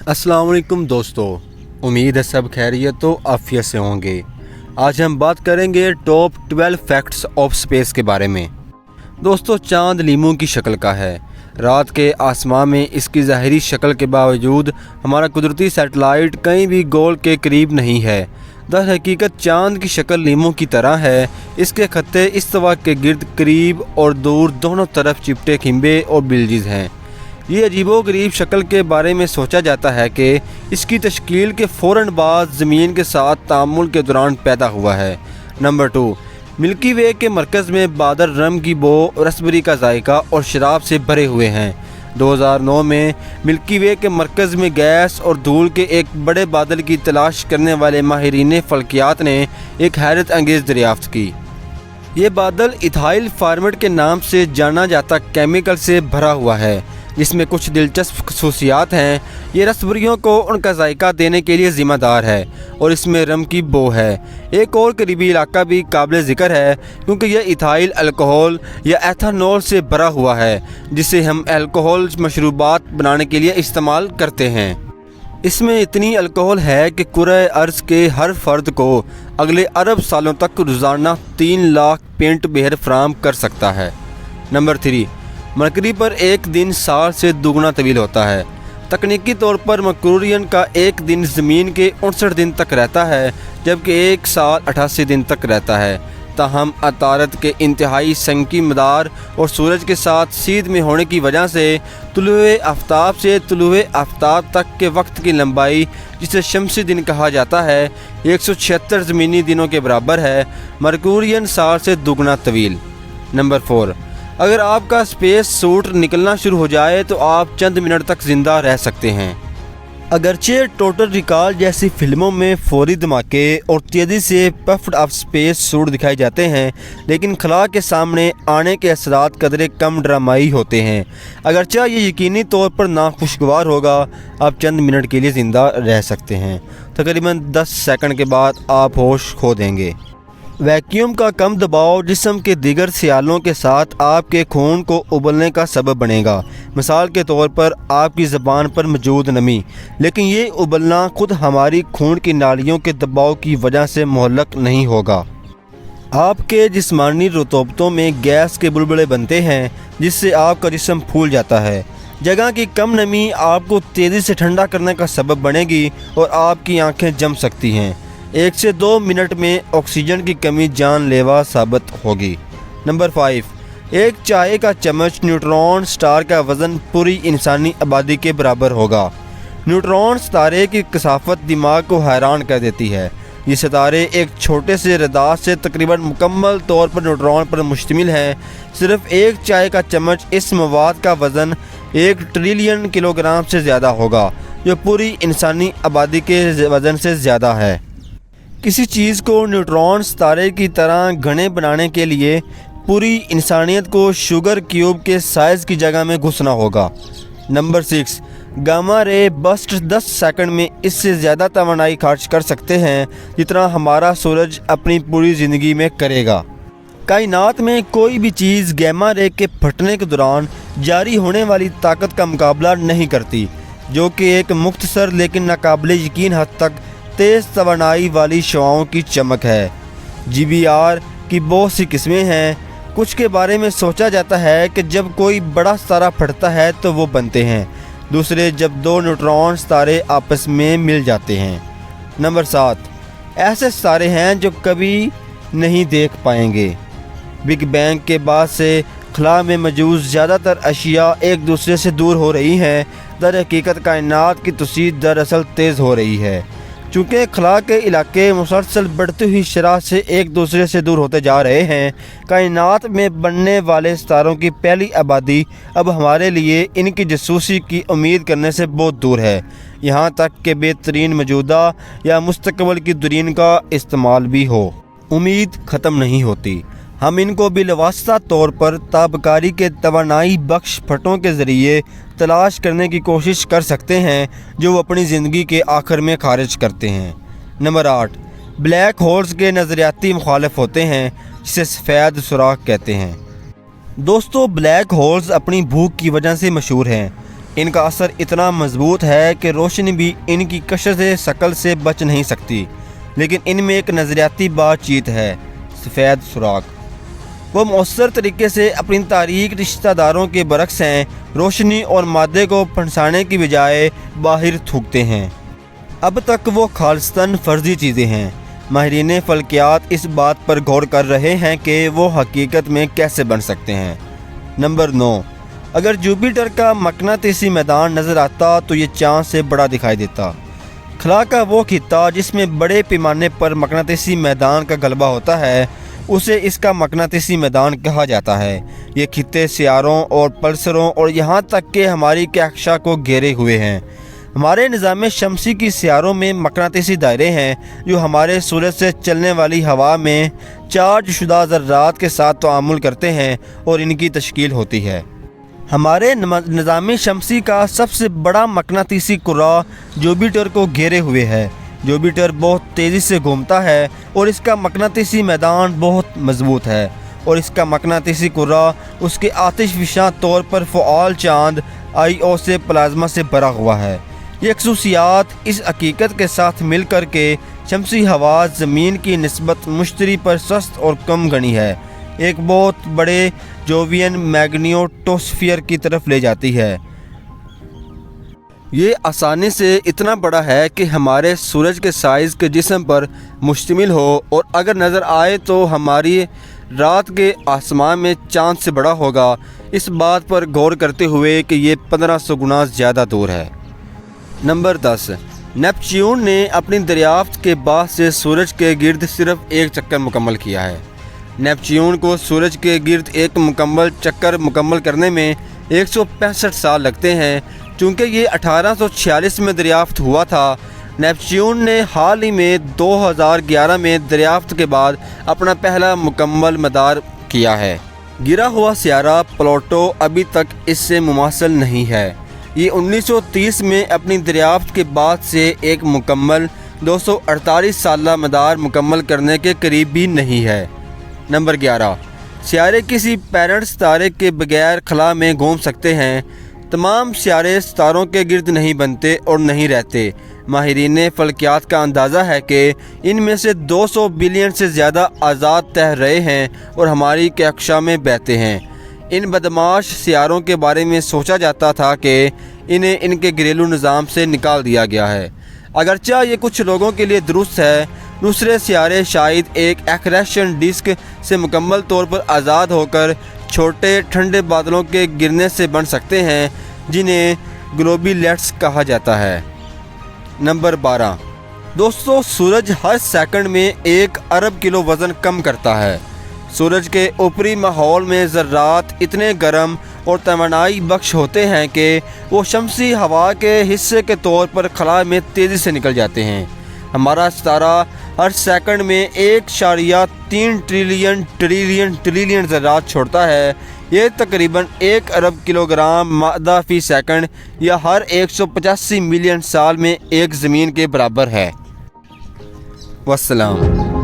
अस्सलाम वालेकुम दोस्तों, उम्मीद है सब खैरियत तो आफियत से होंगे। आज हम बात करेंगे टॉप 12 फैक्ट्स ऑफ स्पेस के बारे में। दोस्तों, चांद लीमू की शक्ल का है। रात के आसमां में इसकी ज़ाहिरी शक्ल के बावजूद हमारा कुदरती सैटेलाइट कहीं भी गोल के करीब नहीं है। दर हकीकत चांद की शक्ल लीमू की तरह है। इसके खत्ते इस्तवा के गिर्द करीब और दूर दोनों तरफ चिपटे खिंबे और बिल्जिज़ हैं। ये अजीबोगरीब शक्ल के बारे में सोचा जाता है कि इसकी तश्कील के फ़ौरन बाद ज़मीन के साथ तामुल के दौरान पैदा हुआ है। नंबर 2, मिल्की वे के मरकज़ में बादल रम की बो, रसबेरी का जायका और शराब से भरे हुए हैं। 2009 में मिल्की वे के मरकज़ में गैस और धूल के एक बड़े बादल की तलाश करने वाले माहिरीन फ़ल्कियात ने एक हैरत अंगेज़ दरियाफ़्त की। ये बादल इथाइल फार्मेट के नाम से जाना जाता केमिकल से भरा हुआ है, जिसमें कुछ दिलचस्प खसूसियात हैं। ये रसबेरियों को उनका जायका देने के लिए ज़िम्मेदार है और इसमें रम की बो है। एक और करीबी इलाका भी काबिल ज़िक्र है क्योंकि यह इथाइल अल्कोहल या एथानॉल से भरा हुआ है, जिसे हम अल्कोहल मशरूबात बनाने के लिए इस्तेमाल करते हैं। इसमें इतनी अल्कोहल है कि कुरे अर्ज़ के हर फ़र्द को अगले अरब सालों तक रोज़ाना 3 लाख पेंट बेहर फराहम कर सकता है। नंबर 3, मरकरी पर एक दिन साल से दुगना तवील होता है। तकनीकी तौर पर मरकूरियन का एक दिन ज़मीन के 69 दिन तक रहता है, जबकि एक साल 88 दिन तक रहता है। ताहम अतारत के इंतहाई संकी मदार और सूरज के साथ सीध में होने की वजह से तुलुए आफ्ताब से तुलुए आफ्ताब तक के वक्त की लंबाई, जिसे शमसी दिन कहा जाता है, 176 ज़मीनी दिनों के बराबर है। मरकूरियन साल से दुगना तवील। नंबर 4, अगर आपका स्पेस सूट निकलना शुरू हो जाए तो आप चंद मिनट तक ज़िंदा रह सकते हैं। अगरचे टोटल रिकॉल जैसी फिल्मों में फौरी धमाके और तेज़ी से पफ्ड अप स्पेस सूट दिखाए जाते हैं, लेकिन खला के सामने आने के असरात कदरे कम ड्रामाई होते हैं। अगरचे ये यकीनी तौर पर नाखुशगवार होगा, आप चंद मिनट के लिए ज़िंदा रह सकते हैं। तकरीबन 10 सेकंड के बाद आप होश खो देंगे। वैक्यूम का कम दबाव जिस्म के दीगर सियालों के साथ आपके खून को उबलने का सबब बनेगा। मिसाल के तौर पर आपकी ज़बान पर मौजूद नमी, लेकिन ये उबलना खुद हमारी खून की नालियों के दबाव की वजह से मुहल्लक नहीं होगा। आपके जिस्मानी रुतूबतों में गैस के बुलबुले बनते हैं, जिससे आपका जिस्म फूल जाता है। जगह की कम नमी आपको तेज़ी से ठंडा करने का सबब बनेगी और आपकी आँखें जम सकती हैं। 1 से 2 मिनट में ऑक्सीजन की कमी जानलेवा साबित होगी। नंबर 5, एक चाय का चम्मच न्यूट्रॉन स्टार का वज़न पूरी इंसानी आबादी के बराबर होगा। न्यूट्रॉन सितारे की कसाफत दिमाग को हैरान कर देती है। ये सितारे एक छोटे से रदाद से तकरीबन मुकम्मल तौर पर न्यूट्रॉन पर मुश्तमिल हैं। सिर्फ एक चाय का चम्मच इस मवाद का वज़न 1 ट्रिलियन किलोग्राम से ज़्यादा होगा, जो पूरी इंसानी आबादी के वज़न से ज़्यादा है। किसी चीज़ को न्यूट्रॉन सितारे की तरह घने बनाने के लिए पूरी इंसानियत को शुगर क्यूब के साइज़ की जगह में घुसना होगा। Number 6, gamma ray burst 10 second में इससे ज़्यादा तवानाई खर्च कर सकते हैं जितना हमारा सूरज अपनी पूरी ज़िंदगी में करेगा। कायनात में कोई भी चीज़ गामा रे के फटने के दौरान जारी होने वाली ताकत का मुकाबला नहीं करती, जो कि एक मुख्तसर लेकिन नाकाबिले यकीन हद तक तेज़ तवानाई वाली शुआओं की चमक है। GBR की बहुत सी किस्में हैं। कुछ के बारे में सोचा जाता है कि जब कोई बड़ा सितारा फटता है तो वो बनते हैं, दूसरे जब 2 न्यूट्रॉन सितारे आपस में मिल जाते हैं। नंबर 7, ऐसे सितारे हैं जो कभी नहीं देख पाएंगे। बिग बैंग के बाद से खला में मौजूद ज़्यादातर अशिया एक दूसरे से दूर हो रही हैं। दर हकीकत कायनात की तसीर दरअसल तेज़ हो रही है। चूँकि खला के इलाके मुसलसल बढ़ती हुई शरह से एक दूसरे से दूर होते जा रहे हैं, कायनात में बनने वाले सितारों की पहली आबादी अब हमारे लिए इनकी जासूसी की उम्मीद करने से बहुत दूर है। यहाँ तक कि बेहतरीन मौजूदा या मुस्तकबिल की दुरीन का इस्तेमाल भी हो, उम्मीद ख़त्म नहीं होती। हम इनको बिलवास्ता तौर पर ताबकारी के तवानाई बख्श फटों के ज़रिए तलाश करने की कोशिश कर सकते हैं, जो वो अपनी ज़िंदगी के आखिर में खारिज करते हैं। नंबर 8, ब्लैक होल्स के नज़रियाती मुखालिफ होते हैं, जिसे सफ़ेद सुराख कहते हैं। दोस्तों, ब्लैक होल्स अपनी भूख की वजह से मशहूर हैं। इनका असर इतना मजबूत है कि रोशनी भी इनकी कशिश शक्ल से बच नहीं सकती। लेकिन इनमें एक नज़रियाती बातचीत है, सफ़ेद सुराख। वो मौसर तरीके से अपनी तारीख रिश्तेदारों के बरक्स हैं, रोशनी और मादे को फंसाने की बजाय बाहर थूकते हैं। अब तक वो खालिस्तान फर्जी चीज़ें हैं। माहिरीन फल्कियात इस बात पर गौर कर रहे हैं कि वो हकीकत में कैसे बन सकते हैं। नंबर 9, अगर जुपिटर का मकनातीसी मैदान नज़र आता तो ये चाँद से बड़ा दिखाई देता। खला का वो खित्ता जिसमें बड़े पैमाने पर मकनातीसी मैदान का गलबा होता है, उसे इसका मकनातीसी मैदान कहा जाता है। ये खित्ते सियारों और पल्सरों और यहाँ तक कि हमारी कक्षा को घेरे हुए हैं। हमारे निज़ाम शमसी की सियारों में मकनातीसी दायरे हैं जो हमारे सूरज से चलने वाली हवा में चार्ज शुदा ज़र्रात के साथ तामुल करते हैं और इनकी तश्कील होती है। हमारे निज़ाम शमसी का सबसे बड़ा मकनातीसी कुर्रा जुपिटर को घेरे हुए है। जुपिटर बहुत तेज़ी से घूमता है और इसका मकनातीसी मैदान बहुत मजबूत है और इसका मकनातीसी कुर्रा उसके आतिशफिशां तौर पर फ़आल चाँद आईओ से प्लाज्मा से भरा हुआ है। ये खसूसियात इस हकीकत के साथ मिल कर के शमसी हवा ज़मीन की निस्बत मुश्तरी पर सस्त और कम गनी है, एक बहुत बड़े जोवियन मैग्नेटोस्फीयर की तरफ ले जाती है। ये आसानी से इतना बड़ा है कि हमारे सूरज के साइज़ के जिस्म पर मुश्तमिल हो और अगर नज़र आए तो हमारी रात के आसमान में चाँद से बड़ा होगा। इस बात पर गौर करते हुए कि ये 1500 गुना ज़्यादा दूर है। नंबर 10, नेपच्यून ने अपनी दरियाफ्त के बाद से सूरज के गिर्द सिर्फ एक चक्कर मुकम्मल किया है। नेपच्यून को सूरज के गिर्द एक मुकम्मल चक्कर मुकम्मल करने में 165 साल लगते हैं। चूँकि ये 1846 में दरियाफ्त हुआ था, नेपच्यून ने हाल ही में 2011 में दरियाफ्त के बाद अपना पहला मुकम्मल मदार किया है। गिरा हुआ सियारा प्लूटो अभी तक इससे मुमासिल नहीं है। ये 1930 में अपनी दरियाफ्त के बाद से एक मुकम्मल 248 साला मदार मुकम्मल करने के करीब भी नहीं है। नंबर 11, सियारे किसी पैरेंट सितारे के बगैर खला में घूम सकते हैं। तमाम सियारे सितारों के गिर्द नहीं बनते और नहीं रहते। माहिरीन फल्कियात का अंदाज़ा है कि इनमें से 200 बिलियन से ज़्यादा आज़ाद तैर रहे हैं और हमारी कक्षा में बहते हैं। इन बदमाश सियारों के बारे में सोचा जाता था कि इन्हें इनके घरेलू निज़ाम से निकाल दिया गया है। अगरचा ये कुछ लोगों के लिए दुरुस्त है, दूसरे सियारे शायद एक एक्रेशन डिस्क से मुकम्मल तौर पर आज़ाद होकर छोटे ठंडे बादलों के गिरने से बन सकते हैं, जिन्हें ग्लोबुलेट्स कहा जाता है। नंबर 12, दोस्तों, सूरज हर सेकंड में 1 अरब किलो वज़न कम करता है। सूरज के ऊपरी माहौल में ज़र्रात इतने गर्म और तवानाई बख्श होते हैं कि वो शमसी हवा के हिस्से के तौर पर खला में तेज़ी से निकल जाते हैं। हमारा सितारा हर सेकंड में 1.3 ट्रिलियन ज़र्रात छोड़ता है। ये तकरीबन 1 अरब किलोग्राम मादा फ़ी सेकंड या हर 185 मिलियन साल में एक ज़मीन के बराबर है। वस्सलाम।